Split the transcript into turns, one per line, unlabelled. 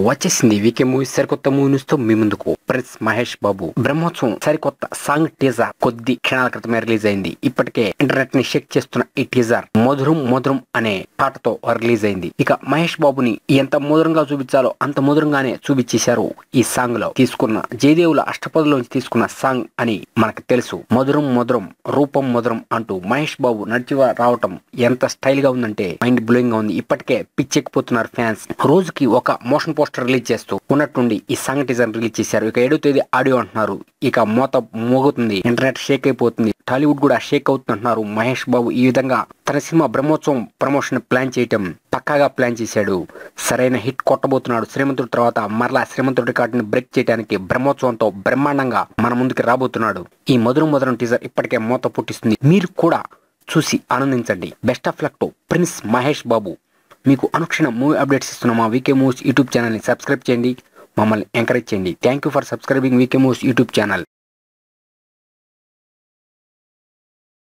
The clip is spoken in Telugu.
వచ్చేసింది వీకే మూవీస్ సరికొత్త మూవీస్ తో మీ ముందుకు ప్రిన్స్ మహేష్ బాబు బ్రహ్మోత్సవం సరికొత్త సాంగ్ టీజర్ కొద్ది క్షణాల క్రితమే రిలీజ్ అయింది. ఇప్పటికే ఇంటర్నెట్ ని షేక్ చేస్తున్న ఈ టీజర్ మధురం మధురం అనే పాటతో రిలీజ్ అయింది. ఇక మహేష్ బాబుని ఎంత మధురంగా చూపించాలో అంత మధురంగానే చూపించేశారు. ఈ సాంగ్ లో తీసుకున్న జయదేవుల అష్టపదులోంచి తీసుకున్న సాంగ్ అని మనకు తెలుసు. మధురం మధురం రూపం మధురం అంటూ మహేష్ బాబు నడిచి రావటం ఎంత స్టైల్ గా ఉందంటే మైండ్ బ్లోయింగ్ గా ఉంది. ఇప్పటికే పిచ్చెక్కిపోతున్నారు ఫ్యాన్స్. రోజుకి ఒక మోషన్ పోస్టర్ రిలీజ్ చేస్తూ ఉన్నట్టుండి ఈ సాంగ్ టీజర్ రిలీజ్ చేశారు. ఇక 7వ తేదీ ఆడియో అంటున్నారు. ఇక మోత మోగుతుంది, ఇంటర్నెట్ షేక్ అయిపోతుంది, టాలీవుడ్ కూడా షేక్ అవుతుంది అంటున్నారు. మహేష్ బాబు ఈ విధంగా తన సినిమా బ్రహ్మోత్సవం ప్రమోషన్ ప్లాన్ చేయటం పక్కాగా ప్లాన్ చేశాడు. సరైన హిట్ కొట్టబోతున్నాడు. శ్రీమంతుడి తర్వాత మరలా శ్రీమంతుడి రికార్డుని బ్రేక్ చేయడానికి బ్రహ్మోత్సవంతో బ్రహ్మాండంగా మన ముందుకు రాబోతున్నాడు. ఈ మధురం మధురం టీజర్ ఇప్పటికే మోత పుట్టిస్తుంది. మీరు కూడా చూసి ఆనందించండి. Best of luck to prince Mahesh Babu. మీకు అనుక్షణం మూవీ అప్డేట్స్ ఇస్తున్న మా వీకే మూవీస్ యూట్యూబ్ ఛానల్ని సబ్స్క్రైబ్ చేయండి, మమ్మల్ని ఎంకరేజ్ చేయండి. Thank you for subscribing VK movies YouTube channel.